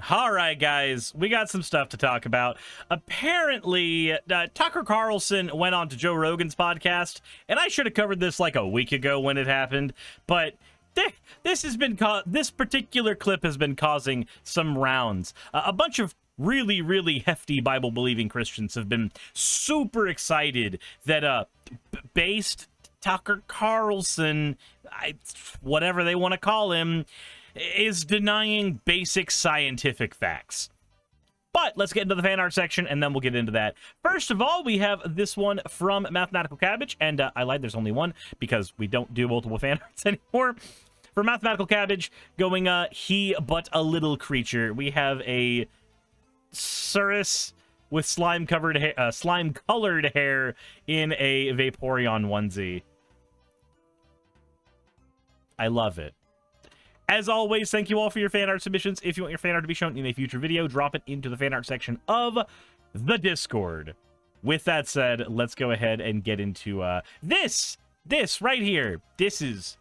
All right, guys, we got some stuff to talk about. Apparently, Tucker Carlson went on to Joe Rogan's podcast, and I should have covered this like a week ago when it happened, but this particular clip has been causing some rounds. A bunch of really hefty Bible-believing Christians have been super excited that based Tucker Carlson, whatever they want to call him, is denying basic scientific facts. But let's get into the fan art section, and then we'll get into that. First of all, we have this one from Mathematical Cabbage, and I lied, there's only one, because we don't do multiple fan arts anymore. For Mathematical Cabbage, going, he but a little creature. We have a Cirrus with slime-colored hair in a Vaporeon onesie. I love it. As always, thank you all for your fan art submissions. If you want your fan art to be shown in a future video, drop it into the fan art section of the Discord. With that said, let's go ahead and get into this right here. This is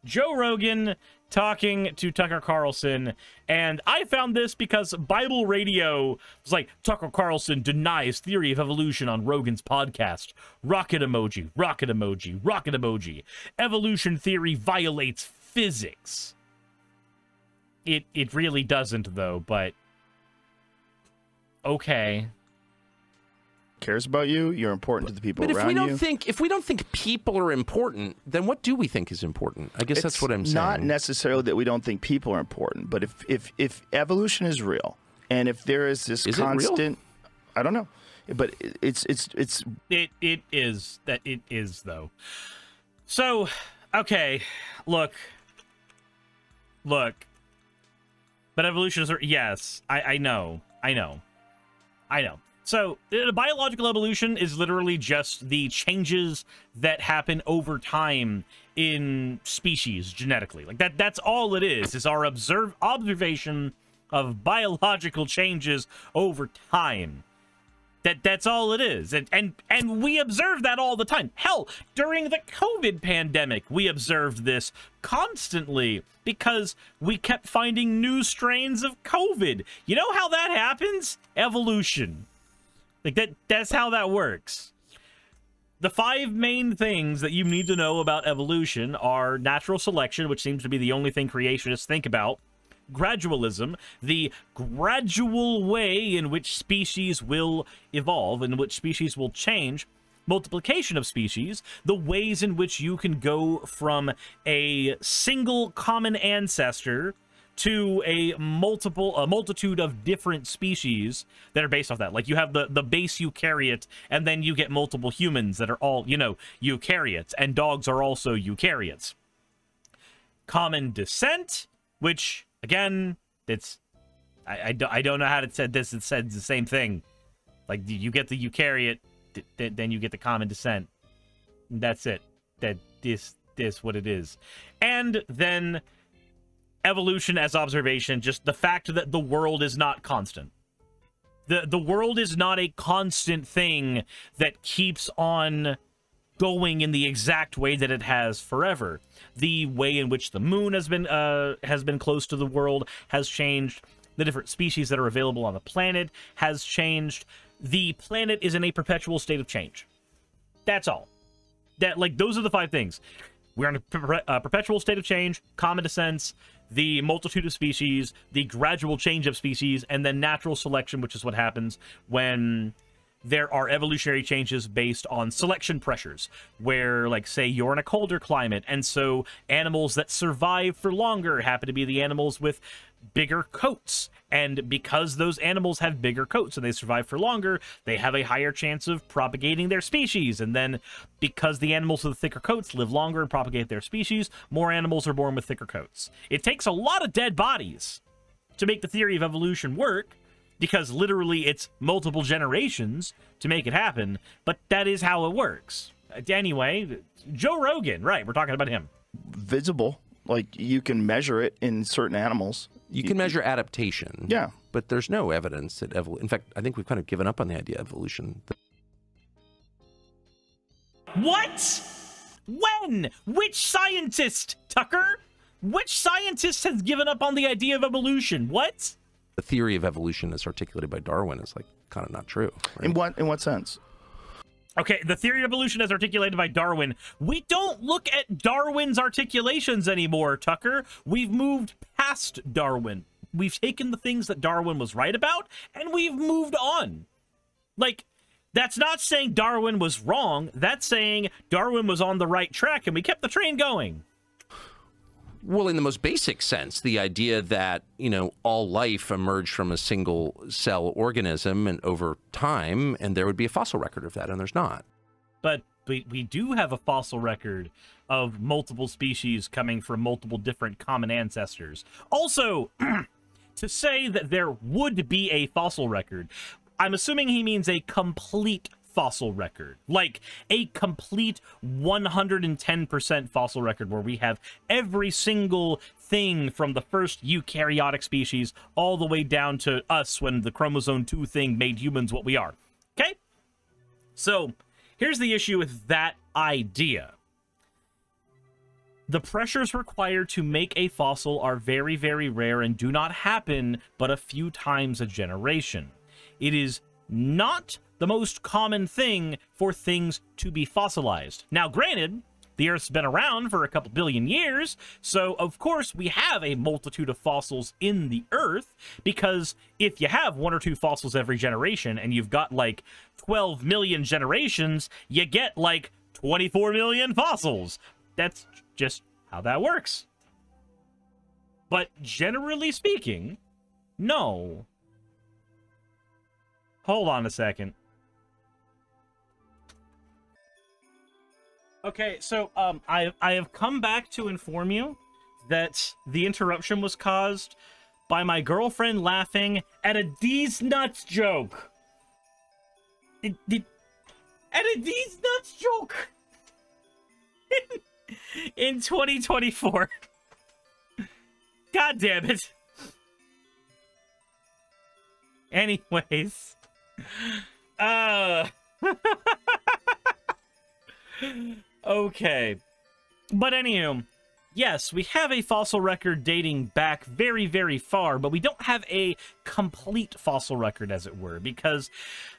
Joe Rogan talking to Tucker Carlson, and I found this because Bible Radio was like, Tucker Carlson denies theory of evolution on Rogan's podcast. Rocket emoji, rocket emoji, rocket emoji. Evolution theory violates physics. It really doesn't, though, but okay. Cares about you, you're important to the people around you. But if we don't think people are important, then what do we think is important? I guess that's what I'm saying. Not necessarily that we don't think people are important, but if evolution is real, and if there is this constant, I don't know, but it is though. So, okay, look. But evolution is, yes, I know. So, biological evolution is literally just the changes that happen over time in species genetically. Like that's all it is our observation of biological changes over time. That's all it is. And we observe that all the time. Hell, during the COVID pandemic, we observed this constantly because we kept finding new strains of COVID. You know how that happens? Evolution. Like that's how that works. The 5 main things that you need to know about evolution are natural selection, which seems to be the only thing creationists think about. Gradualism, the gradual way in which species will evolve, in which species will change. Multiplication of species, the ways in which you can go from a single common ancestor to a multitude of different species that are based off that. Like you have the base eukaryote, and then you get multiple humans that are all, eukaryotes, and dogs are also eukaryotes. Common descent, which again, it's I don't know how to say this. It said the same thing. Like you get the eukaryote, then you get the common descent. That's it. That this what it is. And then evolution as observation, just the fact that the world is not constant. The world is not a constant thing that keeps on going in the exact way that it has forever. The way in which the moon has been close to the world has changed. The different species that are available on the planet has changed. The planet is in a perpetual state of change. That's all. Those are the 5 things. We're in a perpetual state of change, common descent, the multitude of species, the gradual change of species, and then natural selection, which is what happens when there are evolutionary changes based on selection pressures, where, like, say you're in a colder climate, and so animals that survive for longer happen to be the animals with bigger coats. And because those animals have bigger coats and they survive for longer, they have a higher chance of propagating their species. And then because the animals with thicker coats live longer and propagate their species, more animals are born with thicker coats. It takes a lot of dead bodies to make the theory of evolution work, because literally it's multiple generations to make it happen, but that is how it works. Anyway, Joe Rogan, right, we're talking about him. Visible, like you can measure it in certain animals. You can measure adaptation. Yeah. But there's no evidence that in fact, I think we've kind of given up on the idea of evolution. What? When? Which scientist, Tucker? Which scientist has given up on the idea of evolution? What? the theory of evolution as articulated by Darwin is like kind of not true. Right? In what sense? Okay, the theory of evolution as articulated by Darwin. We don't look at Darwin's articulations anymore, Tucker. We've moved past Darwin. We've taken the things that Darwin was right about, and we've moved on. Like, that's not saying Darwin was wrong. That's saying Darwin was on the right track, and we kept the train going. Well, in the most basic sense, the idea that, you know, all life emerged from a single cell organism and over time, and there would be a fossil record of that, and there's not. But we do have a fossil record of multiple species coming from multiple different common ancestors. Also, to say that there would be a fossil record, I'm assuming he means a complete fossil record, like a complete 110% fossil record where we have every single thing from the first eukaryotic species all the way down to us when the chromosome 2 thing made humans what we are. Okay? So here's the issue with that idea. The pressures required to make a fossil are very, very rare and do not happen but a few times a generation. It is not the most common thing for things to be fossilized. Now, granted, the Earth's been around for a couple billion years, so of course we have a multitude of fossils in the Earth, because if you have 1 or 2 fossils every generation and you've got like 12 million generations, you get like 24 million fossils. That's just how that works. But generally speaking, no. Hold on a second. Okay, so I have come back to inform you that the interruption was caused by my girlfriend laughing at a D's Nuts joke. At a D's Nuts joke in 2024. God damn it. Anyways. Okay. But anywho, yes, we have a fossil record dating back very, very far, but we don't have a complete fossil record, as it were, because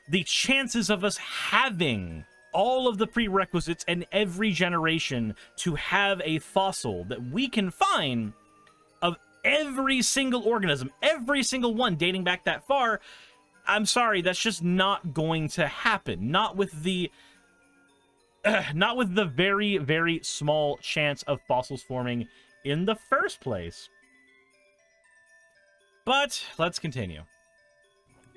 the chances of us having all of the prerequisites in every generation to have a fossil that we can find of every single organism, every single one dating back that far, I'm sorry, that's just not going to happen. Not with the very, very small chance of fossils forming in the first place. But let's continue.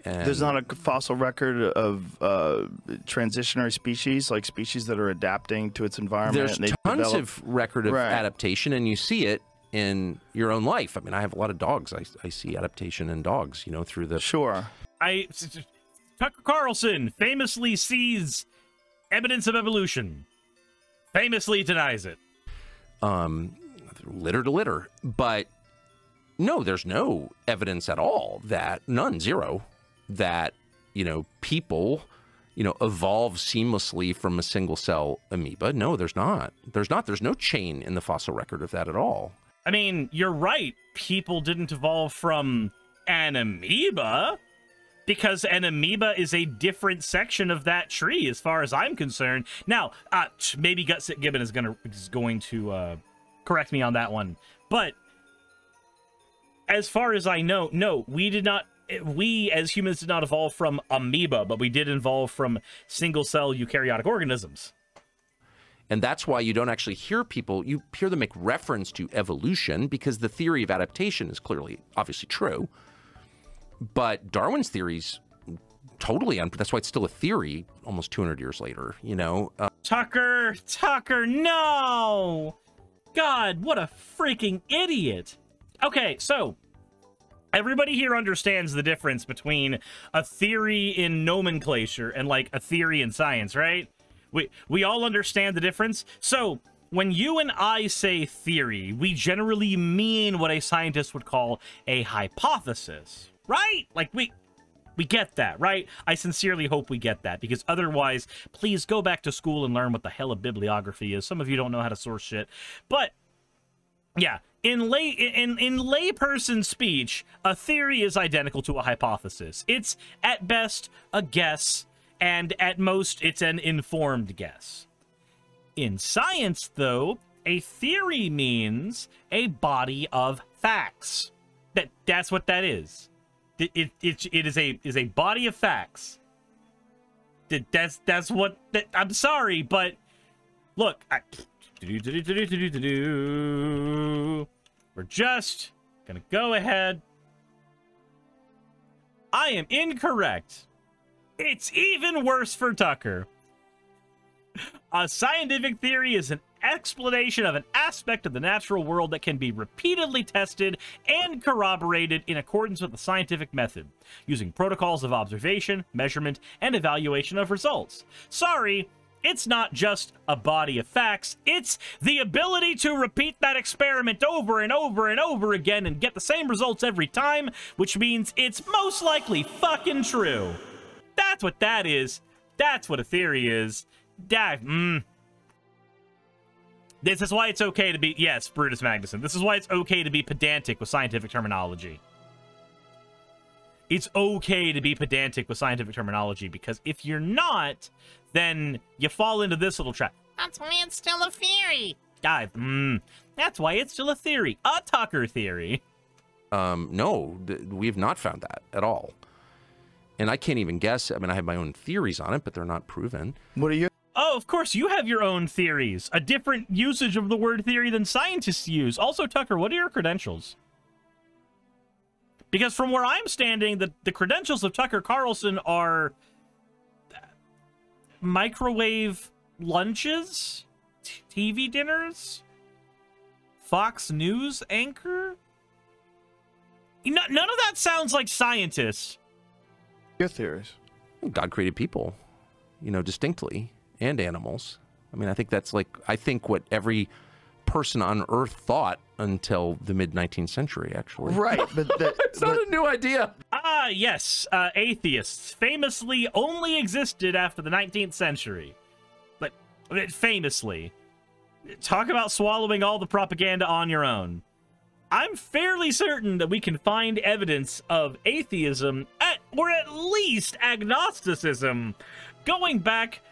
And there's not a fossil record of transitionary species, like species that are adapting to its environment. There's tons of record of adaptation, and you see it in your own life. I mean, I have a lot of dogs. I see adaptation in dogs, you know, through the... Sure. Tucker Carlson famously sees evidence of evolution. Famously denies it. Litter to litter. But no, there's no evidence at all that, none, zero, that, you know, people, you know, evolve seamlessly from a single cell amoeba. No, there's not. There's no chain in the fossil record of that at all. I mean, you're right. People didn't evolve from an amoeba, because an amoeba is a different section of that tree, as far as I'm concerned. Now, maybe Gutsit Gibbon is going to correct me on that one. But as far as I know, no, we did not. We as humans did not evolve from amoeba, but we did evolve from single-cell eukaryotic organisms. And that's why you don't actually hear people, you hear them make reference to evolution, because the theory of adaptation is clearly, obviously true. But Darwin's theory's totally that's why it's still a theory almost 200 years later, you know? Tucker, no! God, what a freaking idiot. Okay, so everybody here understands the difference between a theory in nomenclature and like a theory in science, right? We all understand the difference. So when you and I say theory, we generally mean what a scientist would call a hypothesis. Right? Like, we get that, right? I sincerely hope we get that, because otherwise, please go back to school and learn what the hell a bibliography is. Some of you don't know how to source shit. But Yeah, in layperson speech, a theory is identical to a hypothesis. It's at best a guess, and at most it's an informed guess. In science, though, a theory means a body of facts. That's what that is. It is a body of facts. That's what. I'm sorry, but look, we're just gonna go ahead. I am incorrect. It's even worse for Tucker. A scientific theory is an explanation of an aspect of the natural world that can be repeatedly tested and corroborated in accordance with the scientific method, using protocols of observation, measurement, and evaluation of results. Sorry, it's not just a body of facts, it's the ability to repeat that experiment over and over and over again and get the same results every time, which means it's most likely fucking true. That's what that is. That's what a theory is. This is why it's okay to be... Yes, Brutus Magnuson. This is why it's okay to be pedantic with scientific terminology. It's okay to be pedantic with scientific terminology, because if you're not, then you fall into this little trap. That's why it's still a theory. That's why it's still a theory. A Tucker theory. No, we've not found that at all. And I can't even guess. I mean, I have my own theories on it, but they're not proven. What are you? Oh, of course, you have your own theories. A different usage of the word theory than scientists use. Also, Tucker, what are your credentials? Because from where I'm standing, the credentials of Tucker Carlson are microwave lunches, TV dinners, Fox News anchor. None of that sounds like scientists. Your theories. God created people, you know, distinctly, and animals. I mean, I think that's like, I think what every person on Earth thought until the mid-19th century, actually. Right, but it's not a new idea. Ah, yes, atheists famously only existed after the 19th century. But famously. Talk about swallowing all the propaganda on your own. I'm fairly certain that we can find evidence of atheism, or at least agnosticism, going back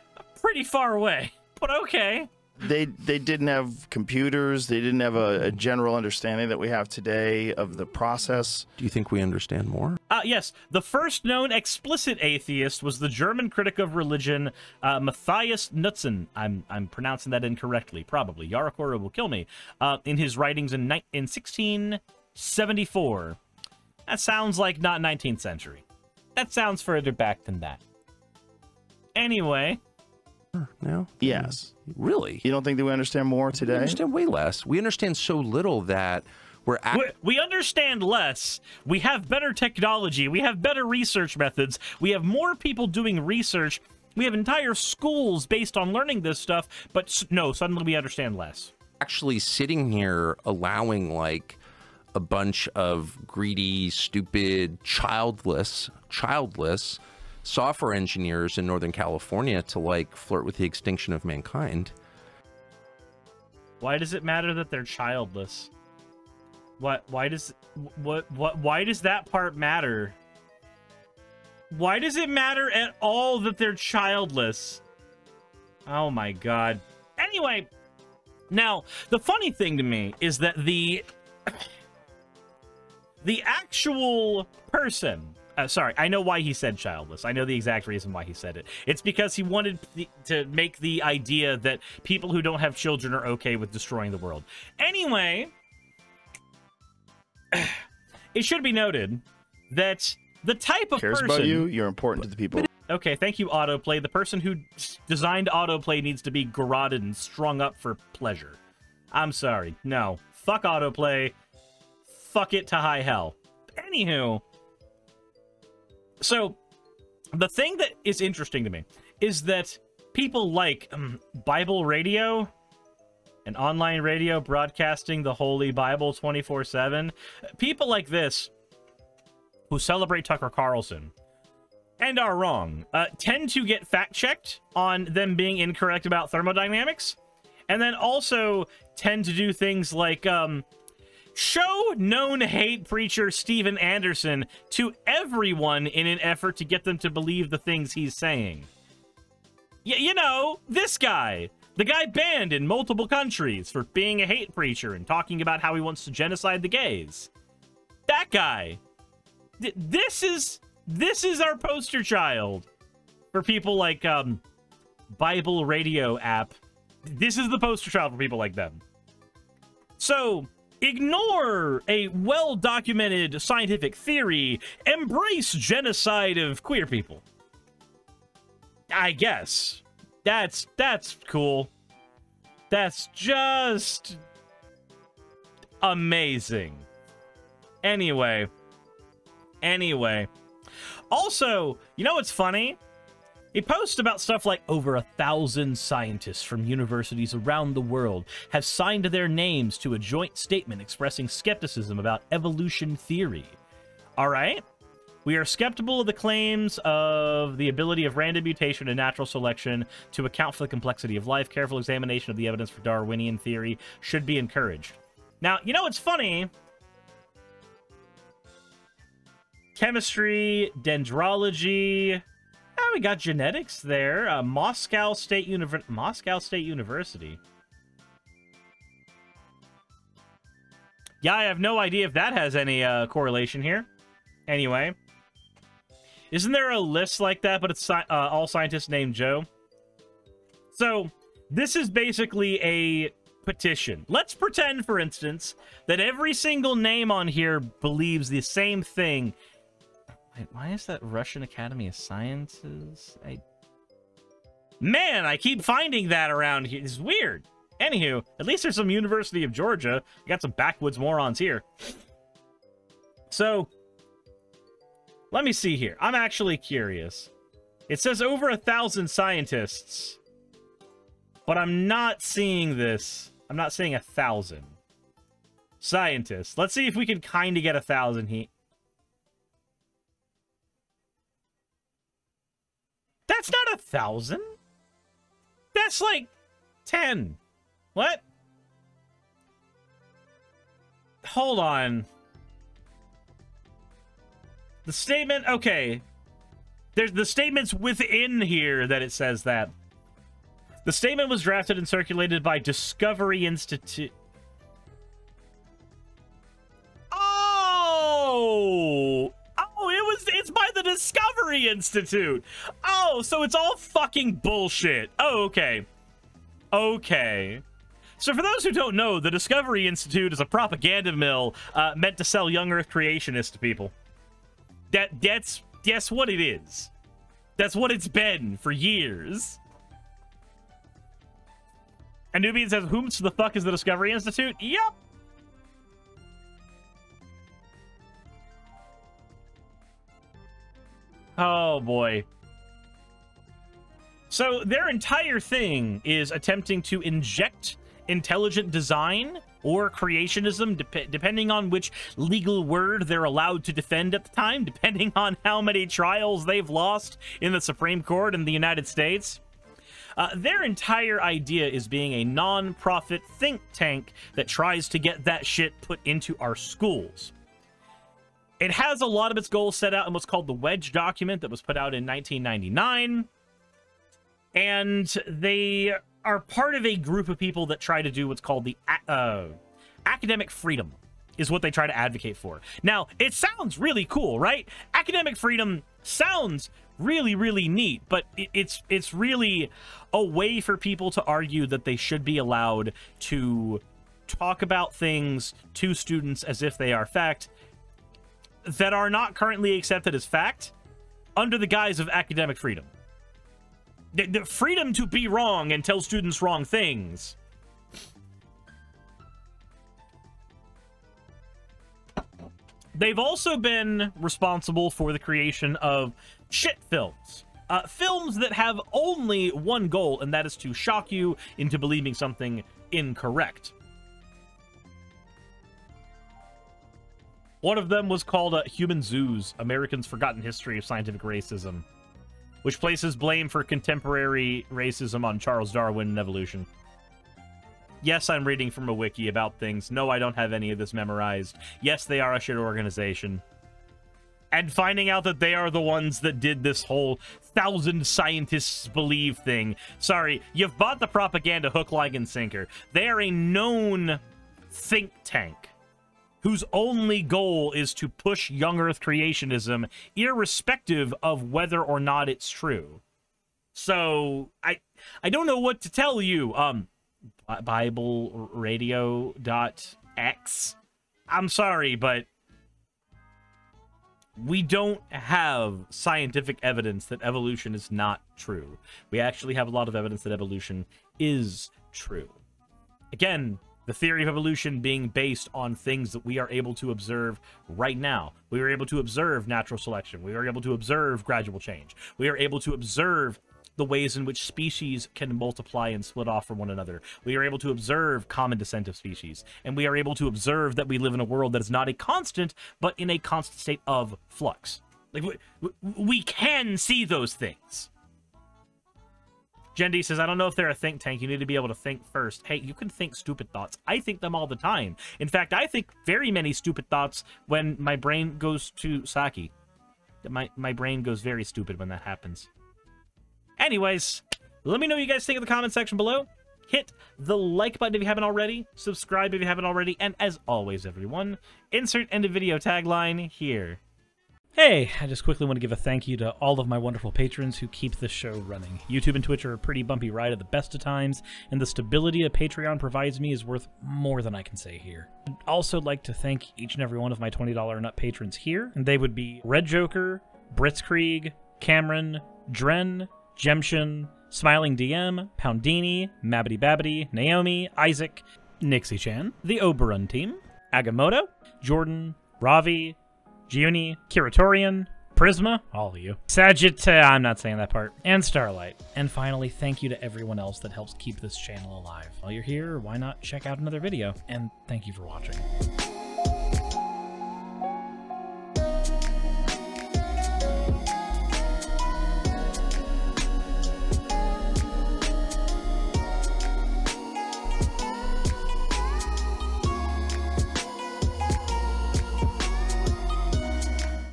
pretty far away. But okay. They didn't have computers. They didn't have a general understanding that we have today of the process. Do you think we understand more? Yes. The first known explicit atheist was the German critic of religion, Matthias Nutzen. I'm pronouncing that incorrectly, probably. Yarakora will kill me. In his writings in 1674. That sounds like not 19th century. That sounds further back than that. Anyway. No? Yes. Really? You don't think that we understand more today? We understand way less. We understand so little that we understand less. We have better technology. We have better research methods. We have more people doing research. We have entire schools based on learning this stuff. But no, suddenly we understand less. Actually sitting here allowing like a bunch of greedy, stupid, childless software engineers in Northern California to like flirt with the extinction of mankind. Why does it matter that they're childless? Why does that part matter? Why does it matter at all that they're childless? Oh my god. Anyway, now the funny thing to me is that the actual person, sorry, I know why he said childless. I know the exact reason why he said it. It's because he wanted to make the idea that people who don't have children are okay with destroying the world. Anyway, it should be noted that the type of cares person... about you, you're important to the people. Okay, thank you, Autoplay. The person who designed Autoplay needs to be garroted and strung up for pleasure. I'm sorry. No. Fuck Autoplay. Fuck it to high hell. Anywho... So, the thing that is interesting to me is that people like Bible Radio and online radio broadcasting the Holy Bible 24/7, people like this who celebrate Tucker Carlson and are wrong, tend to get fact-checked on them being incorrect about thermodynamics, And then also tend to do things like show known hate preacher Steven Anderson to everyone in an effort to get them to believe the things he's saying. You know, this guy. The guy banned in multiple countries for being a hate preacher and talking about how he wants to genocide the gays. That guy. This is our poster child for people like Bible Radio app. This is the poster child for people like them. So, ignore a well-documented scientific theory. Embrace genocide of queer people. I guess. That's cool. That's just amazing. Anyway. Also, you know what's funny? He posts about stuff like over 1,000 scientists from universities around the world have signed their names to a joint statement expressing skepticism about evolution theory. All right? We are skeptical of the claims of the ability of random mutation and natural selection to account for the complexity of life. Careful examination of the evidence for Darwinian theory should be encouraged. Now, you know what's funny? Chemistry, dendrology. Oh, we got genetics there. Moscow State University. Yeah, I have no idea if that has any correlation here. Anyway. Isn't there a list like that, but it's all scientists named Joe? So, this is basically a petition. Let's pretend, for instance, that every single name on here believes the same thing. Wait, why is that Russian Academy of Sciences? Man, I keep finding that around here. It's weird. Anywho, at least there's some University of Georgia. You got some backwoods morons here. So, let me see here. I'm actually curious. It says over 1,000 scientists, but I'm not seeing this. I'm not seeing 1,000 scientists. Let's see if we can kind of get 1,000 here. That's not 1,000. That's like 10. What? Hold on. The statement, okay. There's the statements within here that it says that. The statement was drafted and circulated by Discovery Institute. Oh! It's by the Discovery Institute. Oh, so it's all fucking bullshit. Oh, okay. Okay. So for those who don't know, the Discovery Institute is a propaganda mill meant to sell young Earth creationists to people. That's what it is. That's what it's been for years. Anubian says, whom the fuck is the Discovery Institute? Yep. Oh, boy. So their entire thing is attempting to inject intelligent design or creationism, depending on which legal word they're allowed to defend at the time, depending on how many trials they've lost in the Supreme Court in the United States. Their entire idea is being a non-profit think tank that tries to get that shit put into our schools. It has a lot of its goals set out in what's called the Wedge document that was put out in 1999. And they are part of a group of people that try to do what's called the academic freedom, is what they try to advocate for. Now, it sounds really cool, right? Academic freedom sounds really, really neat, but it's really a way for people to argue that they should be allowed to talk about things to students as if they are fact that are not currently accepted as fact under the guise of academic freedom. The freedom to be wrong and tell students wrong things. They've also been responsible for the creation of shit films. Films that have only one goal, and that is to shock you into believing something incorrect. One of them was called Human Zoos, Americans' Forgotten History of Scientific Racism, which places blame for contemporary racism on Charles Darwin and evolution. Yes, I'm reading from a wiki about things. No, I don't have any of this memorized. Yes, they are a shit organization. And finding out that they are the ones that did this whole 1,000 scientists believe thing. Sorry, you've bought the propaganda hook, line, and sinker. They are a known think tank whose only goal is to push young Earth creationism, irrespective of whether or not it's true. So, I don't know what to tell you. BibleRadio.x. I'm sorry, but we don't have scientific evidence that evolution is not true. We actually have a lot of evidence that evolution is true. Again, the theory of evolution being based on things that we are able to observe right now. We are able to observe natural selection. We are able to observe gradual change. We are able to observe the ways in which species can multiply and split off from one another. We are able to observe common descent of species. And we are able to observe that we live in a world that is not a constant, but in a constant state of flux. Like, we can see those things. Jendi says, I don't know if they're a think tank. You need to be able to think first. Hey, you can think stupid thoughts. I think them all the time. In fact, I think very many stupid thoughts when my brain goes to Saki. My brain goes very stupid when that happens. Anyways, let me know what you guys think in the comment section below. Hit the like button if you haven't already. Subscribe if you haven't already. And as always, everyone, insert end of video tagline here. Hey, I just quickly want to give a thank you to all of my wonderful patrons who keep this show running. YouTube and Twitch are a pretty bumpy ride at the best of times, and the stability that Patreon provides me is worth more than I can say here. I'd also like to thank each and every one of my $20 and up patrons here, and they would be Red Joker, Britzkrieg, Cameron, Dren, Jemshin, Smiling DM, Poundini, Mabbity Babbity, Naomi, Isaac, Nixie Chan, the Oberon team, Agamotto, Jordan, Ravi, Giuni, Kiratorian, Prisma, all of you, I'm not saying that part, and Starlight. And finally, thank you to everyone else that helps keep this channel alive. While you're here, why not check out another video? And thank you for watching.